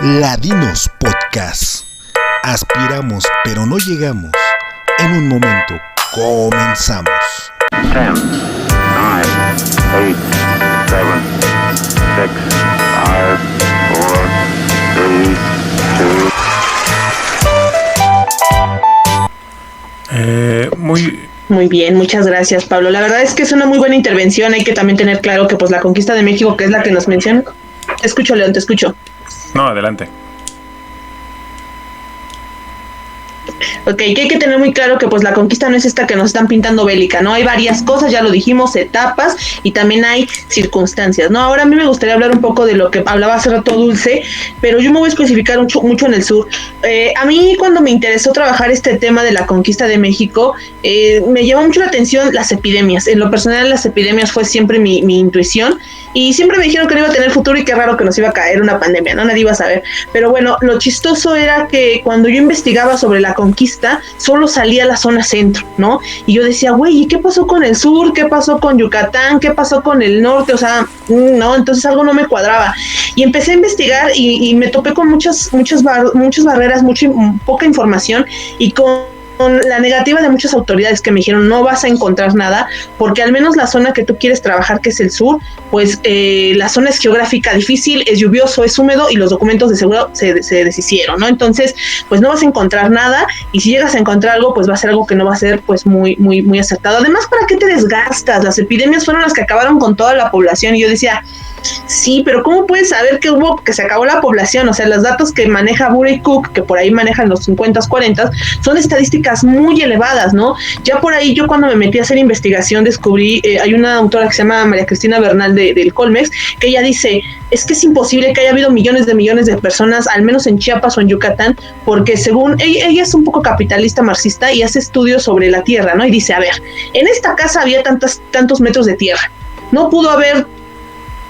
Ladinos Podcast. Aspiramos pero no llegamos. En un momento comenzamos. 10, 9, 8, 7, 6, 5, 4, 3, 2. Muy bien, muchas gracias, Pablo. La verdad es que es una muy buena intervención. Hay que también tener claro que pues la conquista de México, que es la que nos menciona. Te escucho, León, te escucho. No, adelante. Ok, que hay que tener muy claro que pues la conquista no es esta que nos están pintando bélica, ¿no? Hay varias cosas, ya lo dijimos, etapas y también hay circunstancias, ¿no? Ahora a mí me gustaría hablar un poco de lo que hablaba hace rato Dulce, pero yo me voy a especificar mucho en el sur. A mí cuando me interesó trabajar este tema de la conquista de México, me llamó mucho la atención las epidemias. En lo personal las epidemias fue siempre mi intuición y siempre me dijeron que no iba a tener futuro y qué raro que nos iba a caer una pandemia, ¿no? Nadie iba a saber. Pero bueno, lo chistoso era que cuando yo investigaba sobre la conquista, solo salía la zona centro, ¿no? Y yo decía, güey, ¿y qué pasó con el sur? ¿Qué pasó con Yucatán? ¿Qué pasó con el norte? O sea, no, entonces algo no me cuadraba. Y empecé a investigar y me topé con muchas barreras, poca información y con la negativa de muchas autoridades que me dijeron no vas a encontrar nada, porque al menos la zona que tú quieres trabajar, que es el sur, pues la zona es geográfica difícil, es lluvioso, es húmedo y los documentos de seguro se deshicieron, ¿no? Entonces, pues no vas a encontrar nada y si llegas a encontrar algo, pues va a ser algo que no va a ser pues muy acertado. Además, ¿para qué te desgastas? Las epidemias fueron las que acabaron con toda la población y yo decía, sí, pero ¿cómo puedes saber que se acabó la población? O sea, los datos que maneja Bury Cook, que por ahí manejan los 50s, 40s, son estadísticas muy elevadas, ¿no? Ya por ahí yo cuando me metí a hacer investigación descubrí, hay una autora que se llama María Cristina Bernal del Colmex, que ella dice, es que es imposible que haya habido millones de personas, al menos en Chiapas o en Yucatán, porque según ella es un poco capitalista marxista y hace estudios sobre la tierra, ¿no? Y dice, a ver, en esta casa había tantos metros de tierra, no pudo haber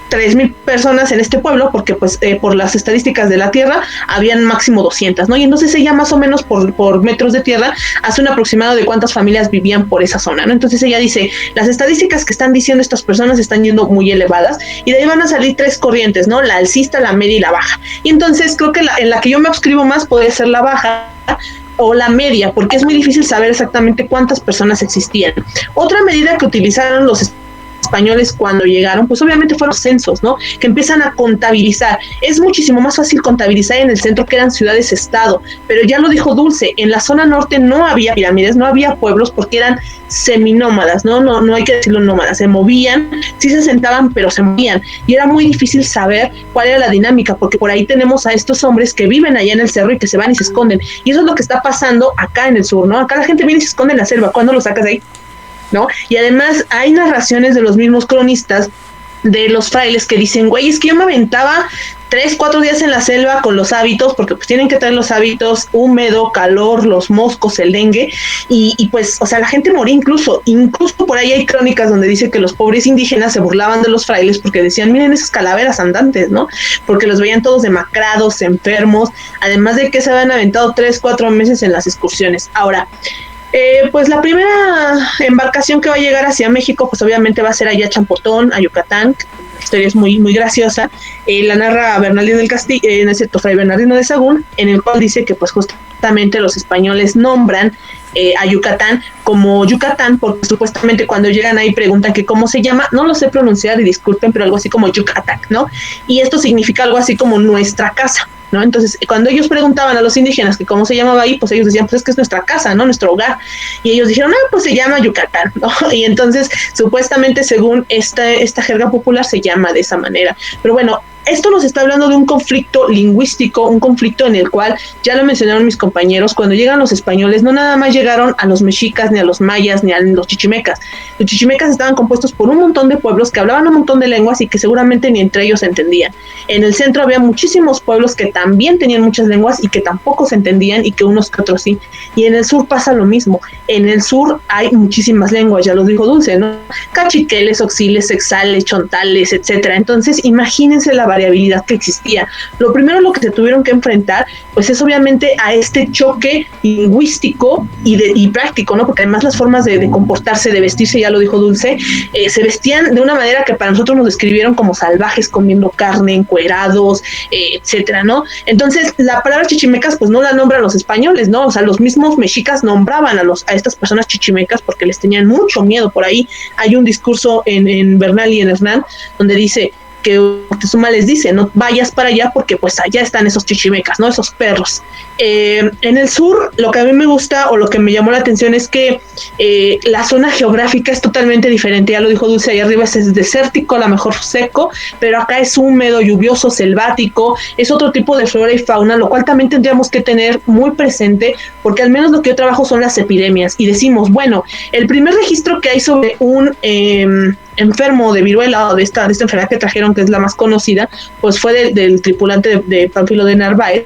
3,000 personas en este pueblo porque pues por las estadísticas de la tierra habían máximo 200, ¿no? Y entonces ella más o menos por metros de tierra hace un aproximado de cuántas familias vivían por esa zona, ¿no? Entonces ella dice, las estadísticas que están diciendo estas personas están yendo muy elevadas y de ahí van a salir 3 corrientes, ¿no? La alcista, la media y la baja. Y entonces creo que en la que yo me adscribo más podría ser la baja o la media, porque es muy difícil saber exactamente cuántas personas existían. Otra medida que utilizaron los españoles cuando llegaron, pues obviamente fueron los censos, ¿no? Que empiezan a contabilizar. Es muchísimo más fácil contabilizar en el centro, que eran ciudades-estado, pero ya lo dijo Dulce, en la zona norte no había pirámides, no había pueblos porque eran seminómadas, no hay que decirlo nómadas, se movían, sí se sentaban, pero se movían, y era muy difícil saber cuál era la dinámica, porque por ahí tenemos a estos hombres que viven allá en el cerro y que se van y se esconden, y eso es lo que está pasando acá en el sur, ¿no? Acá la gente viene y se esconde en la selva. ¿Cuándo lo sacas de ahí? ¿No? Y además hay narraciones de los mismos cronistas, de los frailes, que dicen, güey, es que yo me aventaba 3-4 días en la selva con los hábitos, porque pues tienen que traer los hábitos, húmedo, calor, los moscos, el dengue, y pues, o sea, la gente moría incluso por ahí hay crónicas donde dice que los pobres indígenas se burlaban de los frailes porque decían, miren esas calaveras andantes, ¿no? Porque los veían todos demacrados, enfermos, además de que se habían aventado 3-4 meses en las excursiones. Ahora, pues la primera embarcación que va a llegar hacia México, pues obviamente va a ser allá a Champotón, a Yucatán. La historia es muy graciosa. La narra Bernardino del Castillo, no es cierto, Fray Bernardino de Sahagún, en el cual dice que pues justamente los españoles nombran a Yucatán como Yucatán, porque supuestamente cuando llegan ahí preguntan que cómo se llama, no lo sé pronunciar y disculpen, pero algo así como Yucatán, ¿no? Y esto significa algo así como nuestra casa, ¿no? Entonces, cuando ellos preguntaban a los indígenas que cómo se llamaba ahí, pues ellos decían, pues es que es nuestra casa, ¿no? Nuestro hogar. Y ellos dijeron, pues se llama Yucatán, ¿no? Y entonces, supuestamente, según esta jerga popular, se llama de esa manera. Pero bueno, esto nos está hablando de un conflicto lingüístico, un conflicto en el cual, ya lo mencionaron mis compañeros, cuando llegan los españoles, no nada más llegaron a los mexicas, ni a los mayas, ni a los chichimecas. Los chichimecas estaban compuestos por un montón de pueblos que hablaban un montón de lenguas y que seguramente ni entre ellos se entendían. En el centro había muchísimos pueblos que también tenían muchas lenguas y que tampoco se entendían y que unos que otros sí. Y en el sur pasa lo mismo. En el sur hay muchísimas lenguas, ya lo dijo Dulce, ¿no? Cachiqueles, oxiles, sexales, chontales, etcétera. Entonces, imagínense la variedad variabilidad que existía. Lo primero lo que se tuvieron que enfrentar, pues es obviamente a este choque lingüístico y práctico, ¿no? Porque además las formas de comportarse, de vestirse, ya lo dijo Dulce, se vestían de una manera que para nosotros nos describieron como salvajes, comiendo carne, encuerados, etcétera, ¿no? Entonces, la palabra chichimecas, pues no la nombran los españoles, ¿no? O sea, los mismos mexicas nombraban a estas personas chichimecas porque les tenían mucho miedo. Por ahí hay un discurso en Bernal y en Hernán donde dice que Moctezuma les dice, no vayas para allá porque pues allá están esos chichimecas, ¿no? Esos perros. En el sur, lo que a mí me gusta o lo que me llamó la atención es que la zona geográfica es totalmente diferente, ya lo dijo Dulce, allá arriba es desértico, a lo mejor seco, pero acá es húmedo, lluvioso, selvático, es otro tipo de flora y fauna, lo cual también tendríamos que tener muy presente, porque al menos lo que yo trabajo son las epidemias, y decimos, bueno, el primer registro que hay sobre un enfermo de viruela o de esta enfermedad que trajeron, que es la más conocida, pues fue del tripulante de Pánfilo de Narváez,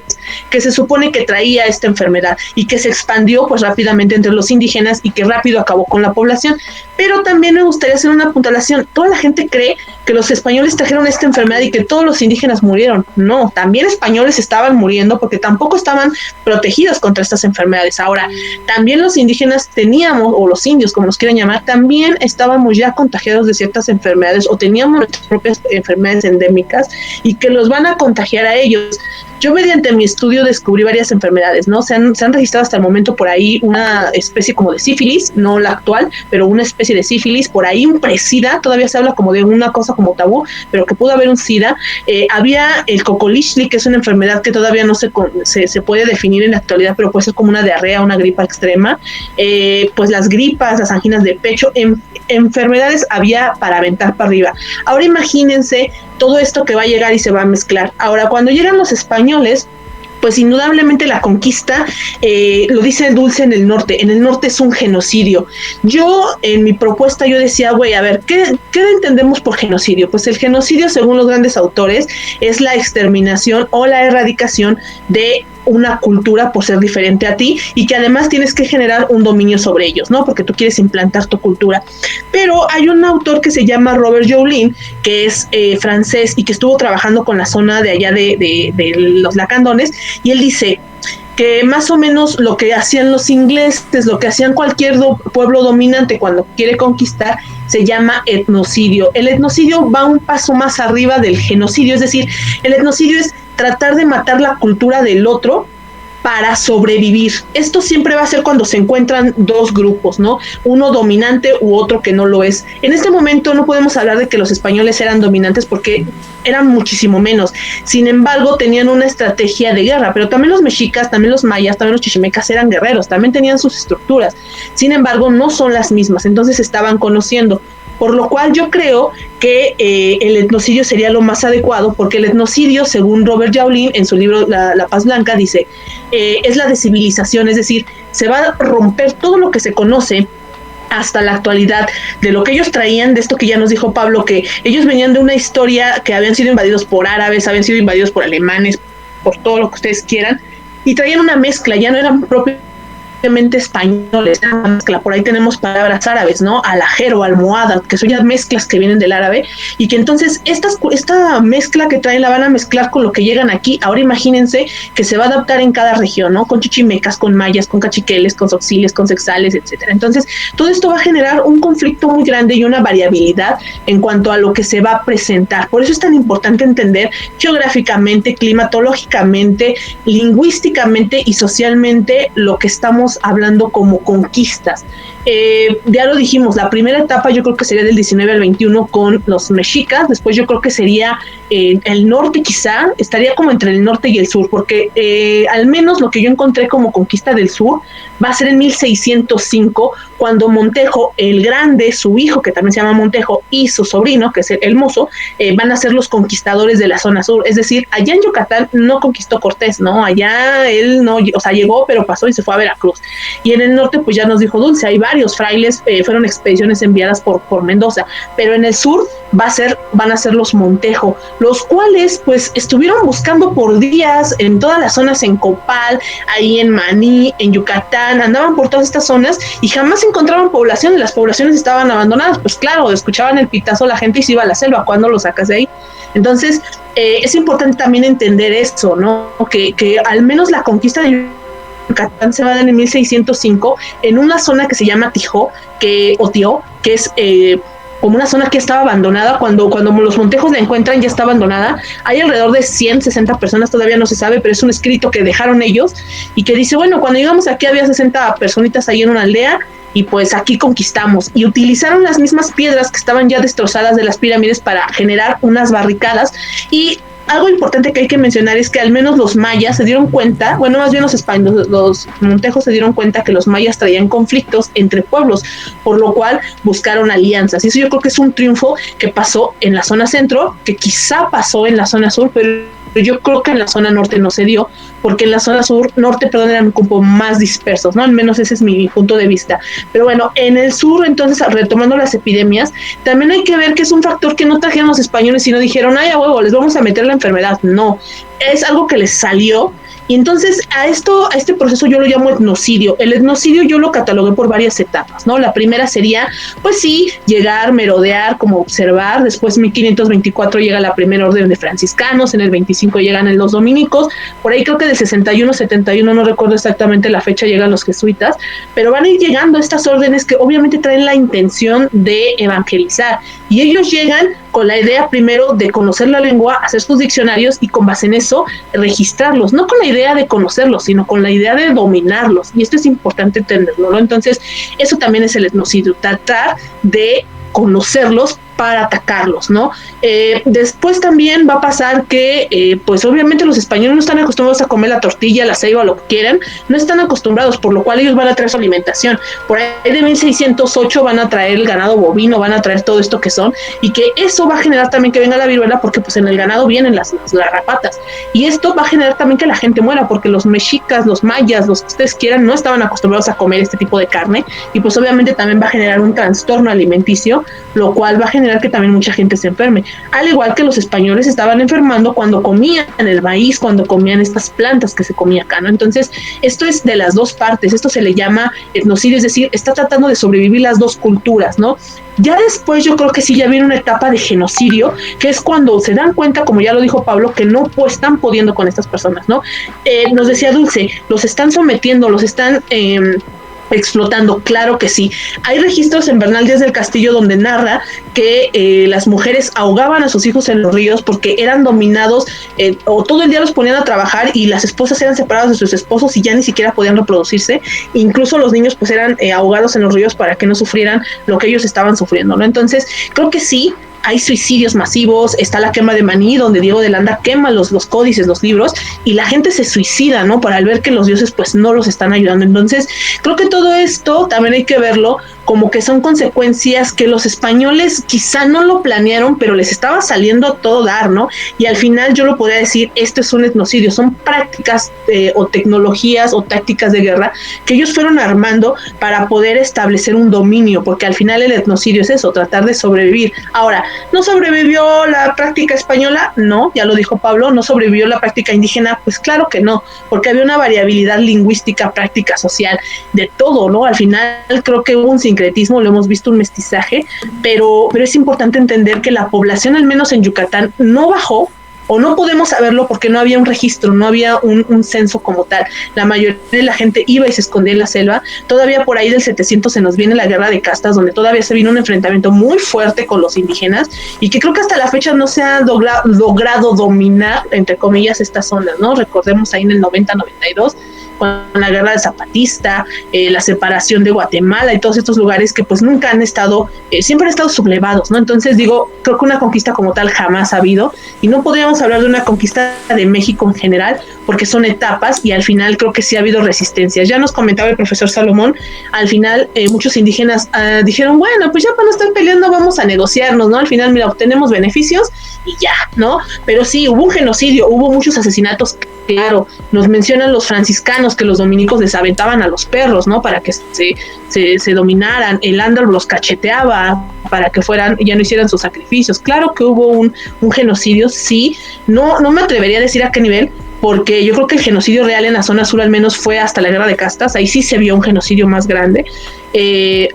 que se supone que traía esta enfermedad y que se expandió pues rápidamente entre los indígenas y que rápido acabó con la población. Pero también me gustaría hacer una puntualización. Toda la gente cree que los españoles trajeron esta enfermedad y que todos los indígenas murieron. No, también españoles estaban muriendo porque tampoco estaban protegidos contra estas enfermedades. Ahora, también los indígenas teníamos, o los indios, como nos quieran llamar, también estábamos ya contagiados de ciertas enfermedades o teníamos nuestras propias enfermedades endémicas y que los van a contagiar a ellos. Yo mediante mi estudio descubrí varias enfermedades, ¿no? Se han registrado hasta el momento por ahí una especie como de sífilis, no la actual, pero una especie de sífilis, por ahí un presida, todavía se habla como de una cosa como tabú, pero que pudo haber un sida. Había el cocolixli, que es una enfermedad que todavía no se puede definir en la actualidad, pero puede ser como una diarrea, una gripa extrema. Pues las gripas, las anginas de pecho, enfermedades había para aventar para arriba. Ahora imagínense todo esto que va a llegar y se va a mezclar. Ahora, cuando llegan los españoles, pues indudablemente la conquista, lo dice Dulce en el norte es un genocidio. Yo, en mi propuesta, yo decía, güey, a ver, ¿qué entendemos por genocidio? Pues el genocidio, según los grandes autores, es la exterminación o la erradicación de una cultura por ser diferente a ti y que además tienes que generar un dominio sobre ellos, ¿no? Porque tú quieres implantar tu cultura. Pero hay un autor que se llama Robert Joulin, que es francés y que estuvo trabajando con la zona de allá de los lacandones, y él dice que más o menos lo que hacían los ingleses, lo que hacían cualquier pueblo dominante cuando quiere conquistar, se llama etnocidio. El etnocidio va un paso más arriba del genocidio, es decir, el etnocidio es tratar de matar la cultura del otro para sobrevivir. Esto siempre va a ser cuando se encuentran dos grupos, ¿no? Uno dominante u otro que no lo es. En este momento no podemos hablar de que los españoles eran dominantes porque eran muchísimo menos. Sin embargo, tenían una estrategia de guerra, pero también los mexicas, también los mayas, también los chichimecas eran guerreros, también tenían sus estructuras. Sin embargo, no son las mismas, entonces estaban conociendo. Por lo cual yo creo que el etnocidio sería lo más adecuado, porque el etnocidio, según Robert Joulin, en su libro La Paz Blanca, dice, es la descivilización, es decir, se va a romper todo lo que se conoce hasta la actualidad, de lo que ellos traían, de esto que ya nos dijo Pablo, que ellos venían de una historia que habían sido invadidos por árabes, habían sido invadidos por alemanes, por todo lo que ustedes quieran, y traían una mezcla, ya no eran propios españoles, por ahí tenemos palabras árabes, ¿no? Alajero, almohada, que son ya mezclas que vienen del árabe, y que entonces esta mezcla que traen la van a mezclar con lo que llegan aquí. Ahora imagínense que se va a adaptar en cada región, ¿no? Con chichimecas, con mayas, con cachiqueles, con soxiles, con sexales, etcétera. Entonces, todo esto va a generar un conflicto muy grande y una variabilidad en cuanto a lo que se va a presentar. Por eso es tan importante entender geográficamente, climatológicamente, lingüísticamente y socialmente lo que estamos hablando como conquistas. Ya lo dijimos, la primera etapa yo creo que sería del 19 al 21 con los mexicas, después yo creo que sería el norte, quizá, estaría como entre el norte y el sur, porque al menos lo que yo encontré como conquista del sur va a ser en 1605, cuando Montejo el Grande, su hijo, que también se llama Montejo, y su sobrino, que es el mozo, van a ser los conquistadores de la zona sur. Es decir, allá en Yucatán no conquistó Cortés, ¿no? Allá él no, o sea, llegó, pero pasó y se fue a Veracruz. Y en el norte, pues ya nos dijo Dulce, hay varios varios frailes, fueron expediciones enviadas por Mendoza, pero en el sur van a ser los Montejo, los cuales pues estuvieron buscando por días en todas las zonas, en Copal, ahí en Maní, en Yucatán, andaban por todas estas zonas y jamás encontraban poblaciones, las poblaciones estaban abandonadas, pues claro, escuchaban el pitazo la gente y se iba a la selva. ¿Cuándo lo sacas de ahí? Entonces es importante también entender eso, ¿no? Que al menos la conquista de Yucatán se va a dar en 1605 en una zona que se llama Tijó, que es como una zona que estaba abandonada. Cuando los Montejos la encuentran, ya está abandonada. Hay alrededor de 160 personas, todavía no se sabe, pero es un escrito que dejaron ellos y que dice, bueno, cuando llegamos aquí había 60 personitas ahí en una aldea y pues aquí conquistamos, y utilizaron las mismas piedras que estaban ya destrozadas de las pirámides para generar unas barricadas. Y algo importante que hay que mencionar es que al menos los mayas se dieron cuenta, bueno, más bien los españoles, los Montejos se dieron cuenta que los mayas traían conflictos entre pueblos, por lo cual buscaron alianzas. Y eso yo creo que es un triunfo que pasó en la zona centro, que quizá pasó en la zona sur, pero yo creo que en la zona norte no se dio, porque en la zona norte, eran un poco más dispersos, ¿no? Al menos ese es mi punto de vista. Pero bueno, en el sur, entonces, retomando las epidemias, también hay que ver que es un factor que no trajeron los españoles y no dijeron, ay, a huevo, les vamos a meter la enfermedad. No, es algo que les salió. Y entonces a este proceso yo lo llamo etnocidio. El etnocidio yo lo catalogué por varias etapas, ¿no? La primera sería, pues sí, llegar, merodear, como observar. Después, en 1524 llega la primera orden de franciscanos, en el 25 llegan los dominicos, por ahí creo que del 61, 71, no recuerdo exactamente la fecha, llegan los jesuitas, pero van a ir llegando estas órdenes que obviamente traen la intención de evangelizar. Y ellos llegan con la idea primero de conocer la lengua, hacer sus diccionarios y con base en eso registrarlos, no con la idea de conocerlos, sino con la idea de dominarlos. Y esto es importante entenderlo, ¿no? Entonces, eso también es el etnocidio, tratar de conocerlos para atacarlos, ¿no? Después también va a pasar que, pues obviamente los españoles no están acostumbrados a comer la tortilla, la ceiba, lo que quieran, no están acostumbrados, por lo cual ellos van a traer su alimentación. Por ahí de 1608 van a traer el ganado bovino, van a traer todo esto que son, y que eso va a generar también que venga la viruela, porque pues en el ganado vienen las garrapatas, y esto va a generar también que la gente muera, porque los mexicas, los mayas, los que ustedes quieran, no estaban acostumbrados a comer este tipo de carne, y pues obviamente también va a generar un trastorno alimenticio, lo cual va a generar que también mucha gente se enferme, al igual que los españoles estaban enfermando cuando comían el maíz, cuando comían estas plantas que se comía acá, ¿no? Entonces, esto es de las dos partes, esto se le llama etnocidio, es decir, está tratando de sobrevivir las dos culturas, ¿no? Ya después yo creo que sí ya viene una etapa de genocidio, que es cuando se dan cuenta, como ya lo dijo Pablo, que no están pudiendo con estas personas, ¿no? Nos decía Dulce, los están sometiendo, los están explotando, claro que sí. Hay registros en Bernal Díaz del Castillo donde narra que las mujeres ahogaban a sus hijos en los ríos porque eran dominados, o todo el día los ponían a trabajar y las esposas eran separadas de sus esposos y ya ni siquiera podían reproducirse. Incluso los niños pues eran ahogados en los ríos para que no sufrieran lo que ellos estaban sufriendo, ¿no? Entonces creo que sí hay suicidios masivos, está la quema de Maní, donde Diego de Landa quema los códices, los libros, y la gente se suicida, ¿no? Para ver que los dioses pues no los están ayudando. Entonces, creo que todo esto también hay que verlo como que son consecuencias que los españoles quizá no lo planearon, pero les estaba saliendo a todo dar, ¿no? Y al final yo lo podría decir, esto es un etnocidio, son prácticas o tecnologías o tácticas de guerra que ellos fueron armando para poder establecer un dominio, porque al final el etnocidio es eso, tratar de sobrevivir. Ahora, ¿no sobrevivió la práctica española? No, ya lo dijo Pablo. ¿No sobrevivió la práctica indígena? Pues claro que no, porque había una variabilidad lingüística, práctica social, de todo, ¿no? Al final creo que hubo un sincretismo, lo hemos visto, un mestizaje, pero es importante entender que la población, al menos en Yucatán, no bajó, o no podemos saberlo porque no había un registro, no había un censo como tal. La mayoría de la gente iba y se escondía en la selva. Todavía por ahí del 700 se nos viene la guerra de castas, donde todavía se vino un enfrentamiento muy fuerte con los indígenas y que creo que hasta la fecha no se ha logrado dominar, entre comillas, estas zonas, ¿no? Recordemos ahí en el 90-92, con la guerra de Zapatista, la separación de Guatemala y todos estos lugares que pues nunca han estado, siempre han estado sublevados, ¿no? Entonces digo, creo que una conquista como tal jamás ha habido, y no podríamos hablar de una conquista de México en general, porque son etapas y al final creo que sí ha habido resistencias. Ya nos comentaba el profesor Salomón, al final muchos indígenas dijeron, bueno, pues ya para no estar peleando vamos a negociarnos, ¿no? Al final, mira, obtenemos beneficios y ya, ¿no? Pero sí, hubo un genocidio, hubo muchos asesinatos, claro, nos mencionan los franciscanos, veíamos que los dominicos les aventaban a los perros, ¿no? Para que se dominaran, el Andal los cacheteaba para que ya no hicieran sus sacrificios. Claro que hubo un genocidio, sí, no me atrevería a decir a qué nivel, porque yo creo que el genocidio real en la zona sur al menos fue hasta la guerra de castas, ahí sí se vio un genocidio más grande,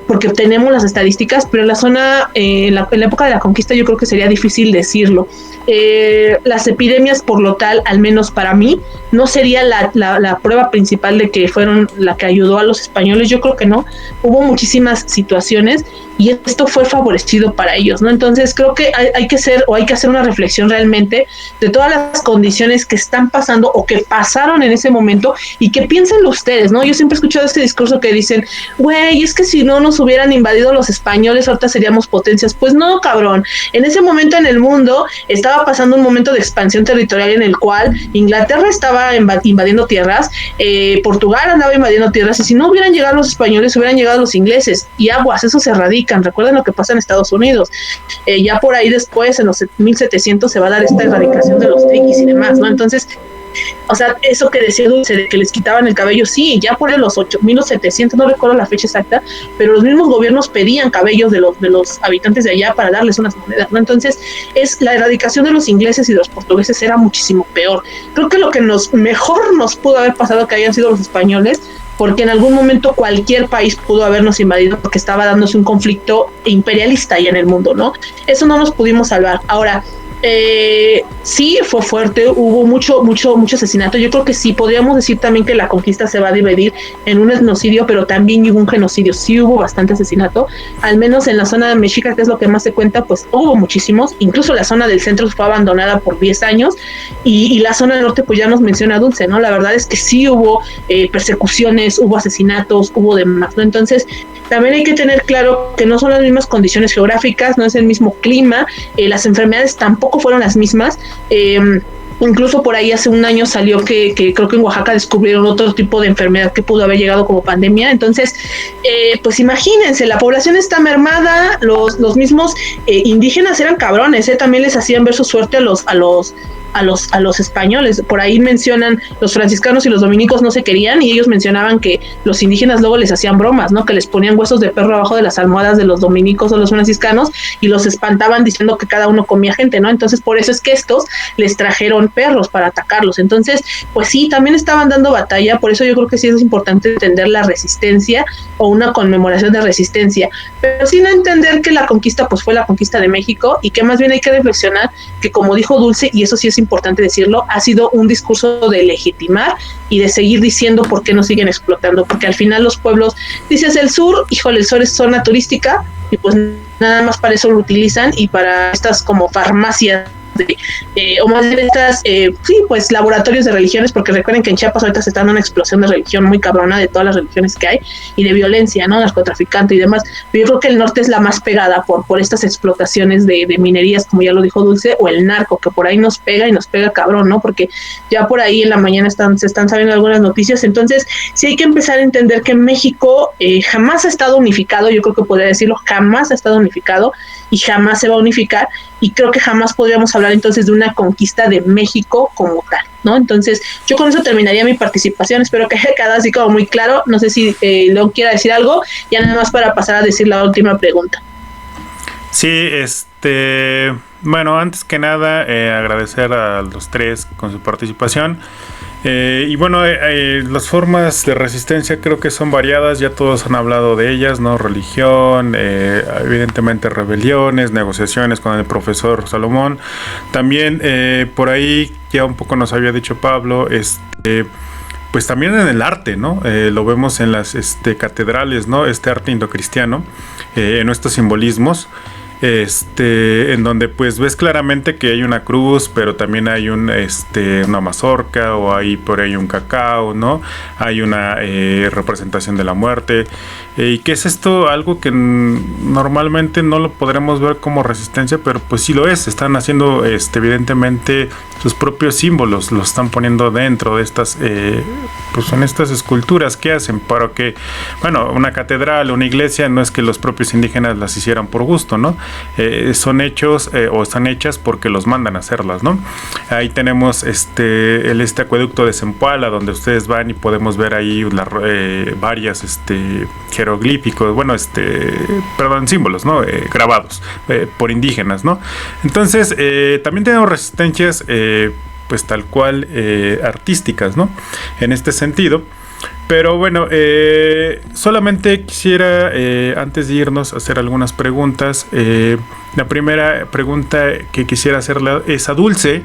porque tenemos las estadísticas, pero en la zona, en la época de la conquista yo creo que sería difícil decirlo. Las epidemias, por lo tal, al menos para mí, no sería la prueba principal de que fueron la que ayudó a los españoles, yo creo que no, hubo muchísimas situaciones y esto fue favorecido para ellos, ¿no? Entonces creo que hay que hacer una reflexión realmente de todas las condiciones que están pasando o que pasaron en ese momento y que piénsenlo ustedes, ¿no? Yo siempre he escuchado este discurso que dicen, güey, es que si no nos hubieran invadido los españoles, ahorita seríamos potencias. Pues no, cabrón, en ese momento en el mundo estaba pasando un momento de expansión territorial en el cual Inglaterra estaba invadiendo tierras, Portugal andaba invadiendo tierras, y si no hubieran llegado los españoles, hubieran llegado los ingleses, y aguas, eso se radican. Recuerden lo que pasa en Estados Unidos, ya por ahí después, en los 1700, se va a dar esta erradicación de los tequis y demás, ¿no? Entonces, o sea, eso que decía Dulce, de que les quitaban el cabello, sí, ya por los 1700, no recuerdo la fecha exacta, pero los mismos gobiernos pedían cabellos de los habitantes de allá para darles unas monedas, ¿no? Entonces, la erradicación de los ingleses y de los portugueses era muchísimo peor. Creo que lo que mejor nos pudo haber pasado que hayan sido los españoles, porque en algún momento cualquier país pudo habernos invadido porque estaba dándose un conflicto imperialista ahí en el mundo, ¿no? Eso no nos pudimos salvar. Ahora, sí fue fuerte, hubo mucho asesinato. Yo creo que sí, podríamos decir también que la conquista se va a dividir en un etnocidio, pero también hubo un genocidio, sí hubo bastante asesinato, al menos en la zona de Mexica, que es lo que más se cuenta, pues hubo muchísimos, incluso la zona del centro fue abandonada por 10 años, y la zona del norte, pues ya nos menciona Dulce, ¿no? La verdad es que sí hubo persecuciones, hubo asesinatos, hubo demás, ¿no? Entonces, también hay que tener claro que no son las mismas condiciones geográficas, no es el mismo clima, las enfermedades tampoco fueron las mismas. Incluso por ahí hace un año salió que creo que en Oaxaca descubrieron otro tipo de enfermedad que pudo haber llegado como pandemia. Entonces, pues imagínense, la población está mermada, los mismos indígenas eran cabrones, también les hacían ver su suerte a los españoles. Por ahí mencionan, los franciscanos y los dominicos no se querían, y ellos mencionaban que los indígenas luego les hacían bromas, ¿no? Que les ponían huesos de perro abajo de las almohadas de los dominicos o los franciscanos y los espantaban diciendo que cada uno comía gente, ¿no? Entonces, por eso es que estos les trajeron perros para atacarlos. Entonces, pues sí, también estaban dando batalla. Por eso yo creo que sí es importante entender la resistencia o una conmemoración de resistencia, pero sin entender que la conquista pues fue la conquista de México, y que más bien hay que reflexionar que, como dijo Dulce, y eso sí es importante decirlo, ha sido un discurso de legitimar y de seguir diciendo por qué nos siguen explotando, porque al final los pueblos, dices el sur, híjole, el sur es zona turística, y pues nada más para eso lo utilizan, y para estas como farmacias o más de estas, sí, pues laboratorios de religiones, porque recuerden que en Chiapas ahorita se está dando una explosión de religión muy cabrona, de todas las religiones que hay, y de violencia, ¿no? Narcotraficante y demás. Pero yo creo que el norte es la más pegada por estas explotaciones de minerías, como ya lo dijo Dulce, o el narco, que por ahí nos pega y nos pega cabrón, ¿no? Porque ya por ahí en la mañana se están sabiendo algunas noticias. Entonces sí hay que empezar a entender que México jamás ha estado unificado. Yo creo que podría decirlo, jamás ha estado unificado y jamás se va a unificar, y creo que jamás podríamos hablar entonces de una conquista de México como tal, ¿no? Entonces yo con eso terminaría mi participación, espero que haya quedado así como muy claro. No sé si León quiera decir algo, ya nada más para pasar a decir la última pregunta. Sí, bueno, antes que nada agradecer a los tres con su participación. Y bueno, las formas de resistencia creo que son variadas, ya todos han hablado de ellas, ¿no? Religión, evidentemente rebeliones, negociaciones con el profesor Salomón. También por ahí ya un poco nos había dicho Pablo, pues también en el arte, ¿no? Lo vemos en las catedrales, ¿no? Este arte indocristiano, en estos simbolismos. En donde pues ves claramente que hay una cruz, pero también hay una mazorca, o hay por ahí un cacao, ¿no? Hay una representación de la muerte. ¿Y qué es esto? Algo que normalmente no lo podremos ver como resistencia, pero pues sí lo es. Están haciendo evidentemente sus propios símbolos, los están poniendo dentro de estas pues en estas esculturas que hacen para que, bueno, una catedral, una iglesia, no es que los propios indígenas las hicieran por gusto, ¿no? Son hechos o están hechas porque los mandan a hacerlas, ¿no? Ahí tenemos este acueducto de Zempoala, donde ustedes van y podemos ver ahí varias jeroglíficos, bueno, símbolos, ¿no? Grabados por indígenas, ¿no? Entonces, también tenemos resistencias pues tal cual artísticas, ¿no? En este sentido. Pero bueno, solamente quisiera, antes de irnos, hacer algunas preguntas. La primera pregunta que quisiera hacerle es a Dulce,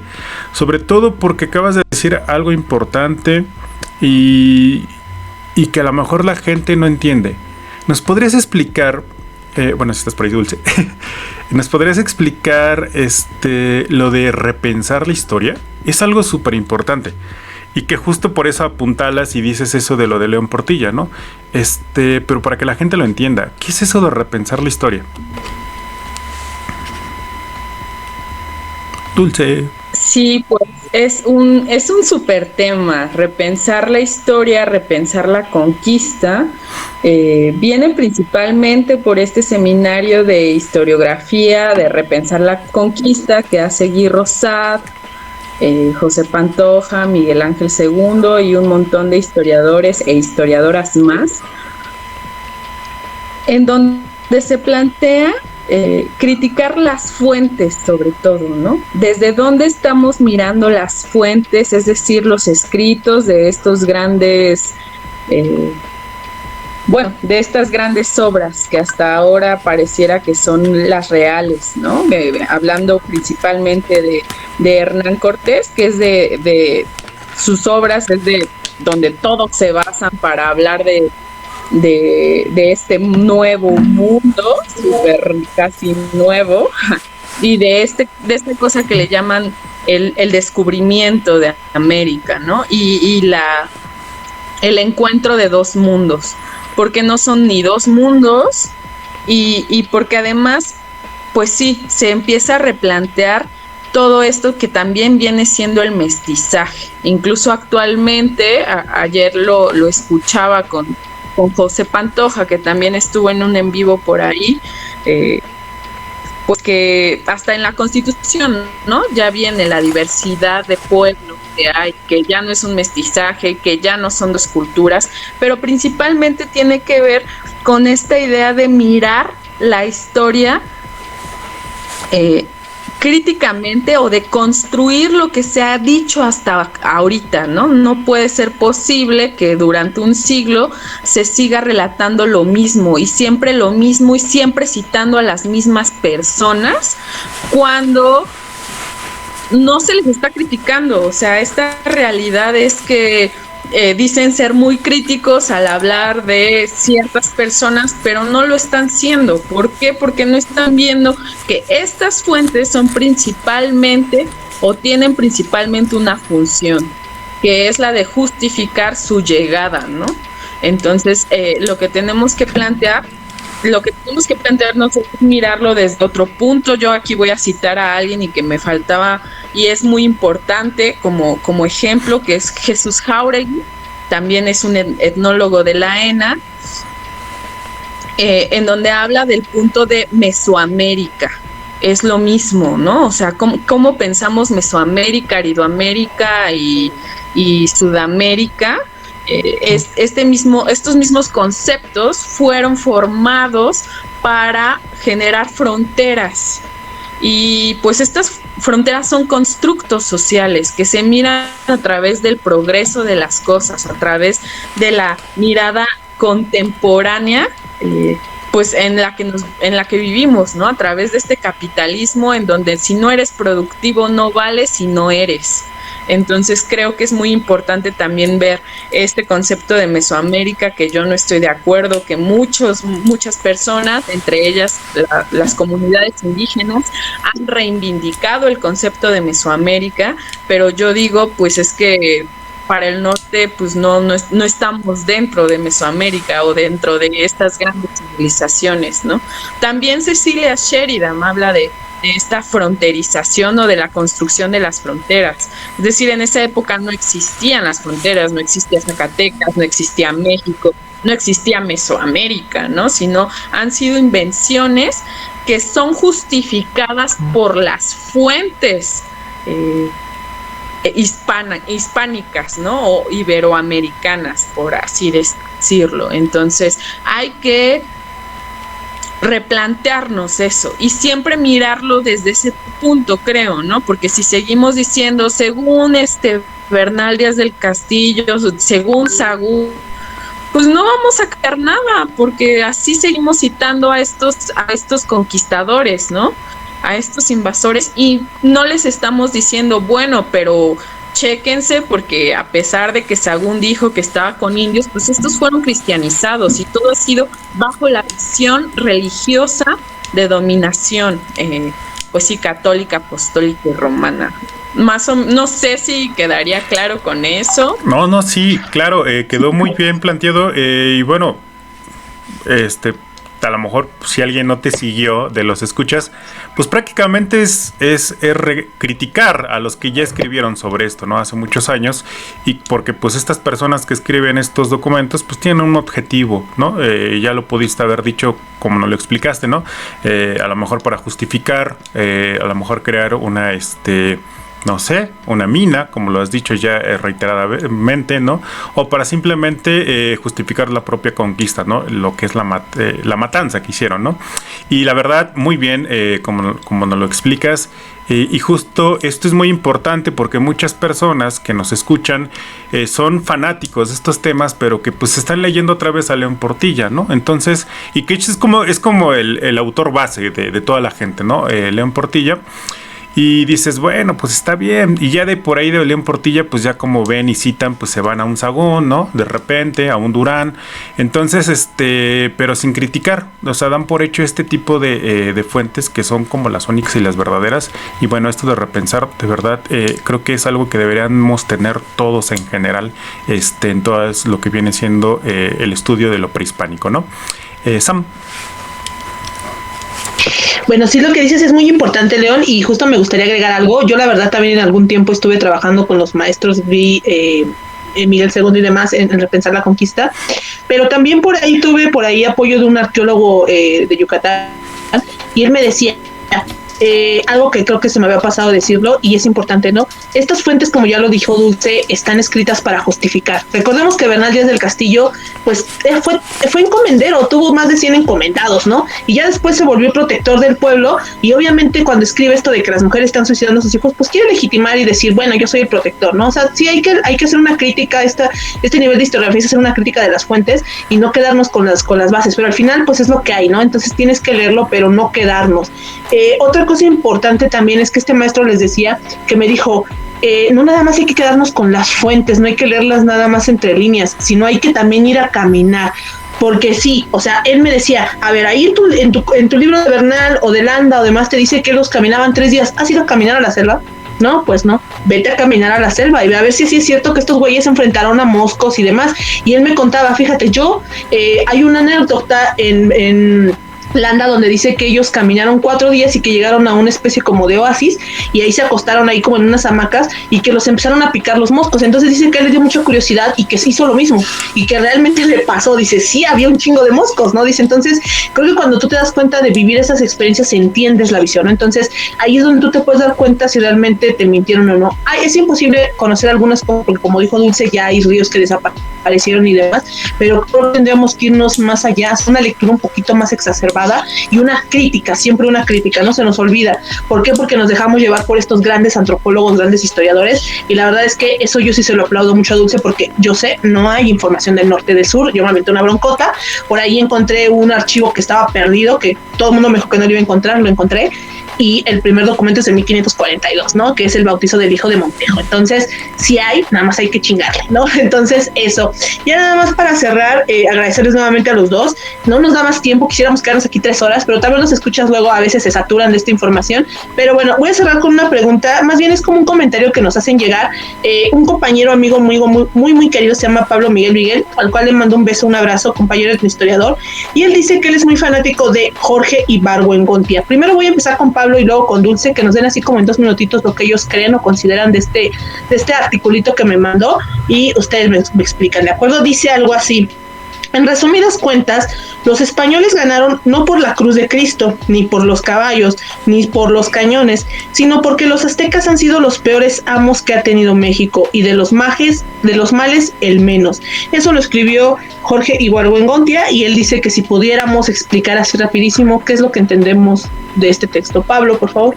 sobre todo porque acabas de decir algo importante y que a lo mejor la gente no entiende. ¿Nos podrías explicar, bueno, si estás por ahí, Dulce, ¿nos podrías explicar lo de repensar la historia? Es algo súper importante. Y que justo por eso apuntalas y dices eso de lo de León Portilla, ¿no? Pero para que la gente lo entienda, ¿qué es eso de repensar la historia? Dulce. Sí, pues es un súper tema. Repensar la historia, repensar la conquista. Viene principalmente por este seminario de historiografía, de repensar la conquista que hace Guy Rosat, José Pantoja, Miguel Ángel II y un montón de historiadores e historiadoras más, en donde se plantea criticar las fuentes, sobre todo, ¿no? Desde dónde estamos mirando las fuentes, es decir, los escritos de estos grandes de estas grandes obras que hasta ahora pareciera que son las reales, ¿no? Hablando principalmente de Hernán Cortés, que es de sus obras, es de donde todos se basan para hablar de este nuevo mundo, súper casi nuevo, y de esta cosa que le llaman el descubrimiento de América, ¿no? Y el encuentro de dos mundos, porque no son ni dos mundos y porque además, pues sí, se empieza a replantear todo esto que también viene siendo el mestizaje. Incluso actualmente, ayer lo escuchaba con José Pantoja, que también estuvo en un en vivo por ahí, pues que hasta en la Constitución, ¿no? Ya viene la diversidad de pueblos que hay, que ya no es un mestizaje, que ya no son dos culturas, pero principalmente tiene que ver con esta idea de mirar la historia críticamente o de construir lo que se ha dicho hasta ahorita, ¿no? No puede ser posible que durante un siglo se siga relatando lo mismo y siempre lo mismo y siempre citando a las mismas personas cuando no se les está criticando. O sea, esta realidad es que dicen ser muy críticos al hablar de ciertas personas, pero no lo están siendo. ¿Por qué? Porque no están viendo que estas fuentes son principalmente o tienen principalmente una función, que es la de justificar su llegada, ¿no? Entonces, lo que tenemos que plantearnos es mirarlo desde otro punto. Yo aquí voy a citar a alguien y que me faltaba y es muy importante como ejemplo, que es Jesús Jáuregui, también es un etnólogo de la ENA, en donde habla del punto de Mesoamérica. Es lo mismo, ¿no? O sea, ¿cómo pensamos Mesoamérica, Aridoamérica y Sudamérica? Estos mismos conceptos fueron formados para generar fronteras y pues estas fronteras son constructos sociales que se miran a través del progreso de las cosas, a través de la mirada contemporánea, pues en la que vivimos, ¿no? A través de este capitalismo en donde si no eres productivo no vales si no eres. Entonces creo que es muy importante también ver este concepto de Mesoamérica, que yo no estoy de acuerdo, que muchas personas, entre ellas las comunidades indígenas, han reivindicado el concepto de Mesoamérica, pero yo digo, pues es que para el norte pues no estamos dentro de Mesoamérica o dentro de estas grandes civilizaciones, ¿no? También Cecilia Sheridan habla de esta fronterización o de la construcción de las fronteras. Es decir, en esa época no existían las fronteras, no existía Zacatecas, no existía México, no existía Mesoamérica, ¿no? Sino han sido invenciones que son justificadas por las fuentes hispánicas, ¿no? O iberoamericanas, por así decirlo. Entonces, hay que replantearnos eso y siempre mirarlo desde ese punto, creo, ¿no? Porque si seguimos diciendo, según Bernal Díaz del Castillo, según Sagún, pues no vamos a caer nada, porque así seguimos citando a estos conquistadores, ¿no? A estos invasores, y no les estamos diciendo, bueno, pero chéquense, porque a pesar de que Sagún dijo que estaba con indios, pues estos fueron cristianizados y todo ha sido bajo la visión religiosa de dominación, pues sí, católica, apostólica y romana. No sé si quedaría claro con eso. No, sí, claro, quedó muy bien planteado, y bueno, a lo mejor si alguien no te siguió de los escuchas, pues prácticamente es criticar a los que ya escribieron sobre esto, ¿no? Hace muchos años, y porque pues estas personas que escriben estos documentos pues tienen un objetivo, ¿no? Ya lo pudiste haber dicho como nos lo explicaste, ¿no? A lo mejor para justificar, a lo mejor crear una no sé, una mina, como lo has dicho ya reiteradamente, ¿no? O para simplemente justificar la propia conquista, ¿no? Lo que es la matanza que hicieron, ¿no? Y la verdad, muy bien, como nos lo explicas, y justo esto es muy importante porque muchas personas que nos escuchan son fanáticos de estos temas, pero que pues están leyendo otra vez a León Portilla, ¿no? Entonces, y que es como el autor base de toda la gente, ¿no? León Portilla. Y dices, bueno, pues está bien. Y ya de por ahí de León Portilla, pues ya como ven y citan, pues se van a un Sagún, ¿no? De repente, a un Durán. Entonces, pero sin criticar. O sea, dan por hecho este tipo de fuentes que son como las únicas y las verdaderas. Y bueno, esto de repensar, de verdad, creo que es algo que deberíamos tener todos en general, en todo lo que viene siendo el estudio de lo prehispánico, ¿no? Sam. Bueno, sí, lo que dices es muy importante, León, y justo me gustaría agregar algo. Yo la verdad también en algún tiempo estuve trabajando con los maestros, vi Miguel II y demás en repensar la conquista, pero también tuve apoyo de un arqueólogo de Yucatán, y él me decía algo que creo que se me había pasado decirlo y es importante, ¿no? Estas fuentes, como ya lo dijo Dulce, están escritas para justificar. Recordemos que Bernal Díaz del Castillo, pues fue encomendero, tuvo más de 100 encomendados, ¿no? Y ya después se volvió protector del pueblo, y obviamente cuando escribe esto de que las mujeres están suicidando a sus hijos, pues quiere legitimar y decir, bueno, yo soy el protector, ¿no? O sea, sí hay que hacer una crítica, este nivel de historiografía es hacer una crítica de las fuentes y no quedarnos con las bases, pero al final pues es lo que hay, ¿no? Entonces tienes que leerlo, pero no quedarnos. Otra cosa importante también es que este maestro les decía, que me dijo, no nada más hay que quedarnos con las fuentes, no hay que leerlas nada más entre líneas, sino hay que también ir a caminar, porque sí, o sea, él me decía, a ver, ahí en tu libro de Bernal o de Landa o demás te dice que los caminaban 3 días, ¿has ido a caminar a la selva? No, pues no, vete a caminar a la selva y ve a ver si sí es cierto que estos güeyes se enfrentaron a moscos y demás. Y él me contaba, fíjate, hay una anécdota en Landa donde dice que ellos caminaron 4 días y que llegaron a una especie como de oasis, y ahí se acostaron ahí como en unas hamacas y que los empezaron a picar los moscos. Entonces dice que él le dio mucha curiosidad y que hizo lo mismo y que realmente le pasó. Dice, sí, había un chingo de moscos, ¿no? Dice, entonces creo que cuando tú te das cuenta de vivir esas experiencias entiendes la visión, ¿no? Entonces ahí es donde tú te puedes dar cuenta si realmente te mintieron o no. Es imposible conocer algunas cosas porque, como dijo Dulce, ya hay ríos que desaparecieron y demás, pero creo que tendríamos que irnos más allá, hacer una lectura un poquito más exacerbada y una crítica, siempre una crítica, no se nos olvida. ¿Por qué? Porque nos dejamos llevar por estos grandes antropólogos, grandes historiadores, y la verdad es que eso yo sí se lo aplaudo mucho a Dulce, porque yo sé, no hay información del norte, del sur. Yo me aventé una broncota, por ahí encontré un archivo que estaba perdido, que todo el mundo me dijo que no lo iba a encontrar, lo encontré, y el primer documento es de 1542, ¿no? Que es el bautizo del hijo de Montejo. Entonces, si hay, nada más hay que chingarle, ¿no? Entonces, eso. Ya nada más para cerrar, agradecerles nuevamente a los dos. No nos da más tiempo, quisiéramos quedarnos aquí 3 horas, pero tal vez los escuchas luego a veces se saturan de esta información. Pero bueno, voy a cerrar con una pregunta, más bien es como un comentario que nos hacen llegar. Un compañero, amigo muy querido, se llama Pablo Miguel, al cual le mando un beso, un abrazo, compañero de historiador, y él dice que él es muy fanático de Jorge Ibargüengoitia. Primero voy a empezar con Pablo, Pablo y luego con Dulce, que nos den así como en 2 minutitos lo que ellos creen o consideran de este articulito que me mandó, y ustedes me explican, ¿de acuerdo? Dice algo así: en resumidas cuentas, los españoles ganaron no por la cruz de Cristo, ni por los caballos, ni por los cañones, sino porque los aztecas han sido los peores amos que ha tenido México, y de los males el menos. Eso lo escribió Jorge Ibargüengoitia, y él dice que si pudiéramos explicar así rapidísimo qué es lo que entendemos de este texto. Pablo, por favor.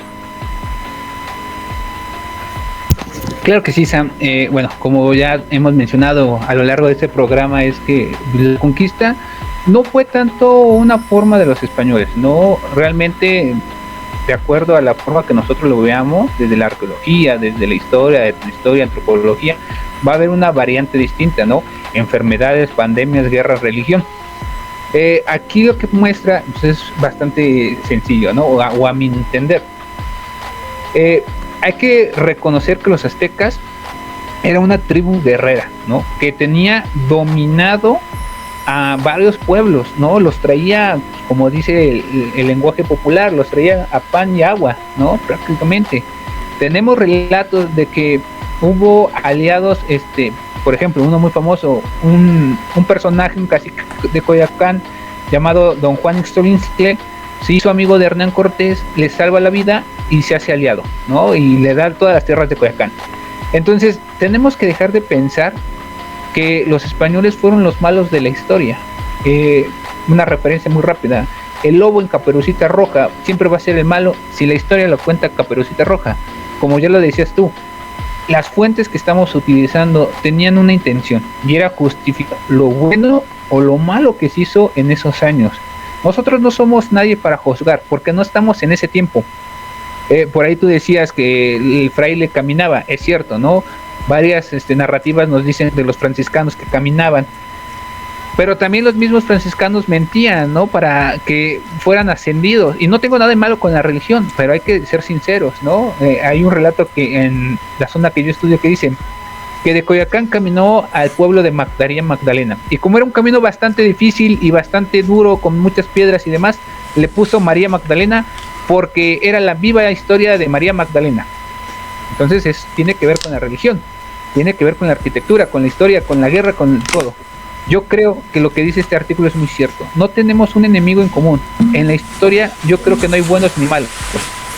Claro que sí, Sam. Bueno, como ya hemos mencionado a lo largo de este programa, es que la conquista no fue tanto una forma de los españoles, no realmente de acuerdo a la forma que nosotros lo veamos, desde la arqueología, desde la historia, antropología, va a haber una variante distinta, ¿no? Enfermedades, pandemias, guerras, religión. Aquí lo que muestra pues, es bastante sencillo, ¿no? O a mi entender. Hay que reconocer que los aztecas era una tribu guerrera, ¿no? Que tenía dominado a varios pueblos, ¿no? Los traía, como dice el lenguaje popular, los traía a pan y agua, ¿no? Prácticamente. Tenemos relatos de que hubo aliados, por ejemplo, uno muy famoso, un personaje, un cacique de Coyoacán llamado Don Juan Ixtolíntzcle, se hizo amigo de Hernán Cortés, le salva la vida y se hace aliado, ¿no? Y le da todas las tierras de Coyoacán. Entonces, tenemos que dejar de pensar que los españoles fueron los malos de la historia. Una referencia muy rápida: el lobo en Caperucita Roja siempre va a ser el malo si la historia lo cuenta Caperucita Roja. Como ya lo decías tú, las fuentes que estamos utilizando tenían una intención, y era justificar lo bueno o lo malo que se hizo en esos años. Nosotros no somos nadie para juzgar, porque no estamos en ese tiempo. Por ahí tú decías que el fraile caminaba, es cierto, ¿no? Varias narrativas nos dicen de los franciscanos que caminaban, pero también los mismos franciscanos mentían, ¿no? Para que fueran ascendidos. Y no tengo nada de malo con la religión, pero hay que ser sinceros, ¿no? Hay un relato que en la zona que yo estudio que dice que de Coyoacán caminó al pueblo de María Magdalena, y como era un camino bastante difícil y bastante duro, con muchas piedras y demás, le puso María Magdalena porque era la viva historia de María Magdalena. Entonces tiene que ver con la religión, tiene que ver con la arquitectura, con la historia, con la guerra, con todo. Yo creo que lo que dice este artículo es muy cierto. No tenemos un enemigo en común. En la historia yo creo que no hay buenos ni malos,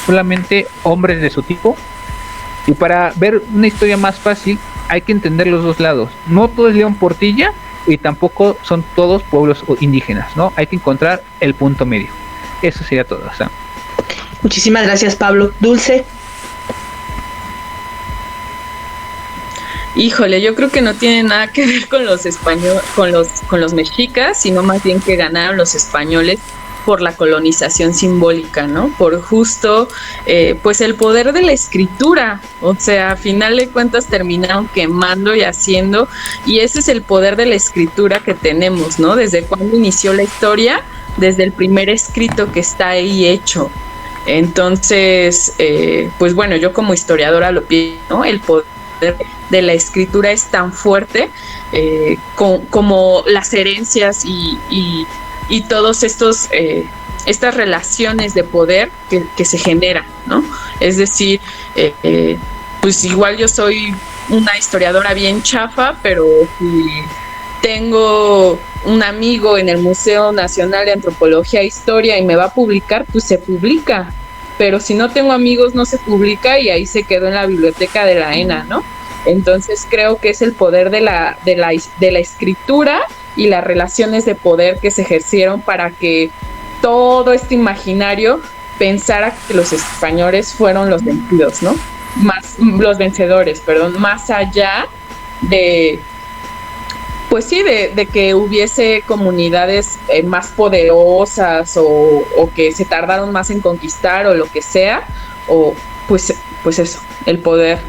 solamente hombres de su tipo. Y para ver una historia más fácil hay que entender los dos lados. No todo es León Portilla y tampoco son todos pueblos indígenas, ¿no? Hay que encontrar el punto medio. Eso sería todo, Sam. Muchísimas gracias, Pablo. Dulce. Híjole, yo creo que no tiene nada que ver con los españoles, con los mexicas, sino más bien que ganaron los españoles por la colonización simbólica, ¿no? Por justo, pues el poder de la escritura. O sea, a final de cuentas terminaron quemando y haciendo, y ese es el poder de la escritura que tenemos, ¿no? Desde cuando inició la historia, desde el primer escrito que está ahí hecho. Entonces, pues bueno, yo como historiadora lo pienso, ¿no? El poder de la escritura es tan fuerte como las herencias y todos estos estas relaciones de poder que se generan, ¿no? Es decir, pues igual yo soy una historiadora bien chafa, pero si tengo un amigo en el Museo Nacional de Antropología e Historia y me va a publicar, pues se publica. Pero si no tengo amigos, no se publica y ahí se quedó en la biblioteca de la ENA, ¿no? Entonces creo que es el poder de la escritura y las relaciones de poder que se ejercieron para que todo este imaginario pensara que los españoles fueron los vencidos, ¿no? Los vencedores, más allá de, pues sí, de que hubiese comunidades más poderosas o que se tardaron más en conquistar o lo que sea, o pues eso, el poder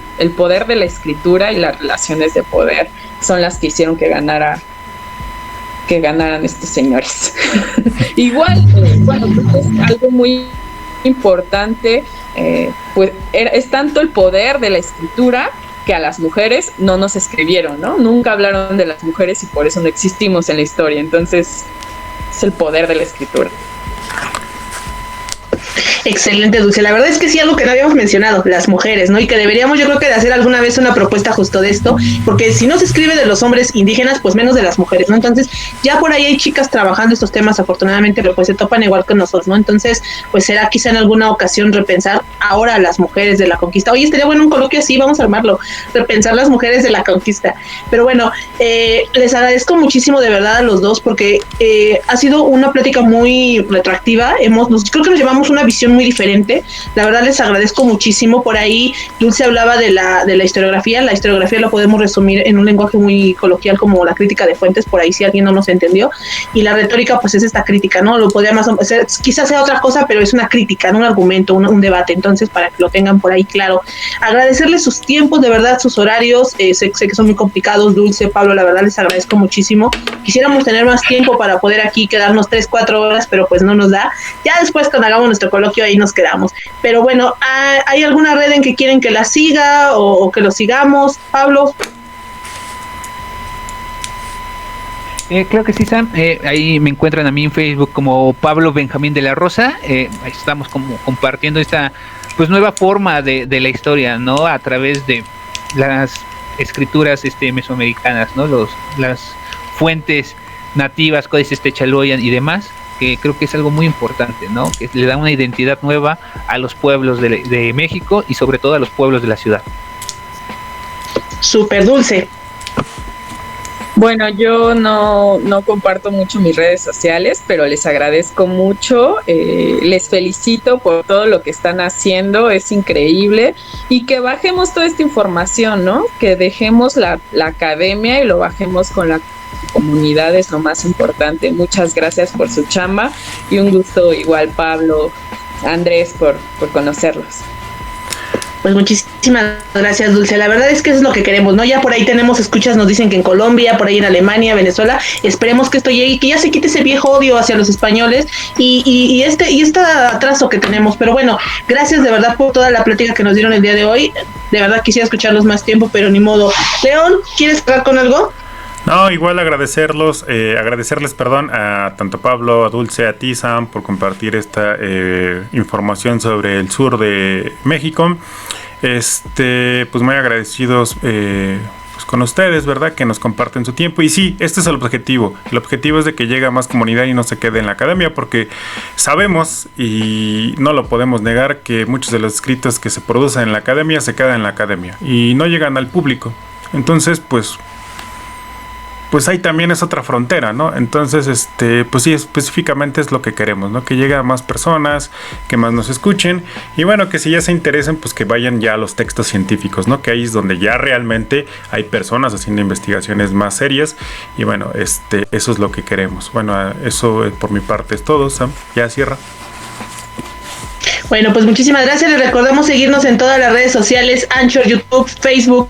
de la escritura y las relaciones de poder son las que hicieron que ganaran estos señores. Igual, bueno, pues es algo muy importante, pues es tanto el poder de la escritura que a las mujeres no nos escribieron, ¿no? Nunca hablaron de las mujeres y por eso no existimos en la historia. Entonces, es el poder de la escritura. Excelente, Dulce. La verdad es que sí, algo que no habíamos mencionado, las mujeres, ¿no? Y que deberíamos, yo creo que de hacer alguna vez una propuesta justo de esto, porque si no se escribe de los hombres indígenas, pues menos de las mujeres, ¿no? Entonces, ya por ahí hay chicas trabajando estos temas, afortunadamente, pero pues se topan igual que nosotros, ¿no? Entonces, pues será quizá en alguna ocasión repensar ahora a las mujeres de la conquista. Oye, estaría bueno un coloquio así, vamos a armarlo, repensar las mujeres de la conquista. Pero bueno, les agradezco muchísimo de verdad a los dos, porque ha sido una plática muy retroactiva, creo que nos llevamos una visión muy diferente. La verdad les agradezco muchísimo. Por ahí Dulce hablaba de la historiografía. La historiografía lo podemos resumir en un lenguaje muy coloquial como la crítica de fuentes, por ahí si alguien no nos entendió. Y la retórica pues es esta crítica, ¿no? Lo podría más quizás sea otra cosa, pero es una crítica, ¿no? Un argumento, un debate. Entonces, para que lo tengan por ahí claro. Agradecerles sus tiempos, de verdad, sus horarios. Sé que son muy complicados. Dulce, Pablo, la verdad les agradezco muchísimo. Quisiéramos tener más tiempo para poder aquí quedarnos 3-4 horas, pero pues no nos da. Ya después cuando hagamos nuestro coloquio ahí nos quedamos. Pero bueno, ¿hay alguna red en que quieren que la siga o que lo sigamos? Pablo. Claro que sí, Sam. Ahí me encuentran a mí en Facebook como Pablo Benjamín de la Rosa. Ahí estamos como compartiendo esta pues nueva forma de la historia, ¿no? A través de las escrituras mesoamericanas, ¿no? Las fuentes nativas, códices Techaloyan y demás, que creo que es algo muy importante, ¿no? Que le da una identidad nueva a los pueblos de México y sobre todo a los pueblos de la ciudad. Súper, Dulce. Bueno, yo no comparto mucho mis redes sociales, pero les agradezco mucho, les felicito por todo lo que están haciendo, es increíble, y que bajemos toda esta información, ¿no? Que dejemos la academia y lo bajemos con la comunidad, es lo más importante. Muchas gracias por su chamba y un gusto igual, Pablo, Andrés, por conocerlos. Pues muchísimas gracias, Dulce. La verdad es que eso es lo que queremos, ¿no? Ya por ahí tenemos escuchas, nos dicen que en Colombia, por ahí en Alemania, Venezuela. Esperemos que esto llegue y que ya se quite ese viejo odio hacia los españoles y este atraso que tenemos. Pero bueno, gracias de verdad por toda la plática que nos dieron el día de hoy. De verdad quisiera escucharlos más tiempo, pero ni modo. León, ¿quieres hablar con algo? No, igual agradecerles, a tanto Pablo, a Dulce, a ti, Sam, por compartir esta información sobre el sur de México. Pues muy agradecidos pues con ustedes, ¿verdad? Que nos comparten su tiempo. Y sí, este es el objetivo. El objetivo es de que llegue a más comunidad y no se quede en la academia, porque sabemos, y no lo podemos negar, que muchos de los escritos que se producen en la academia se quedan en la academia y no llegan al público. Entonces, pues ahí también es otra frontera, ¿no? Entonces, pues sí, específicamente es lo que queremos, ¿no? Que llegue a más personas, que más nos escuchen, y bueno, que si ya se interesen, pues que vayan ya a los textos científicos, ¿no? Que ahí es donde ya realmente hay personas haciendo investigaciones más serias, y bueno, eso es lo que queremos. Bueno, eso por mi parte es todo, Sam, ya cierra. Bueno, pues muchísimas gracias, les recordamos seguirnos en todas las redes sociales, Anchor, YouTube, Facebook,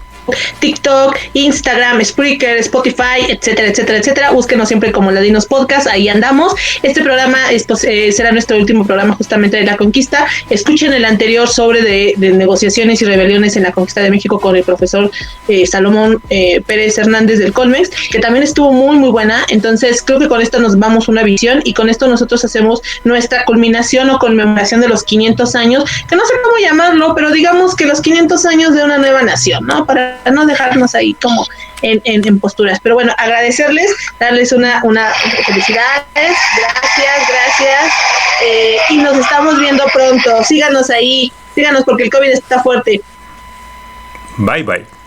TikTok, Instagram, Spreaker, Spotify, etcétera, etcétera, etcétera. Búsquenos siempre como Ladinos Podcast, ahí andamos. Este programa será nuestro último programa justamente de la conquista. Escuchen el anterior sobre de negociaciones y rebeliones en la conquista de México con el profesor Salomón Pérez Hernández del Colmex, que también estuvo muy muy buena. Entonces creo que con esto nos vamos una visión y con esto nosotros hacemos nuestra culminación o conmemoración de los 500 años, que no sé cómo llamarlo, pero digamos que los 500 años de una nueva nación, ¿no? Para no dejarnos ahí como en posturas. Pero bueno, agradecerles, darles una felicidades, gracias, y nos estamos viendo pronto. Síganos ahí, síganos porque el COVID está fuerte. Bye.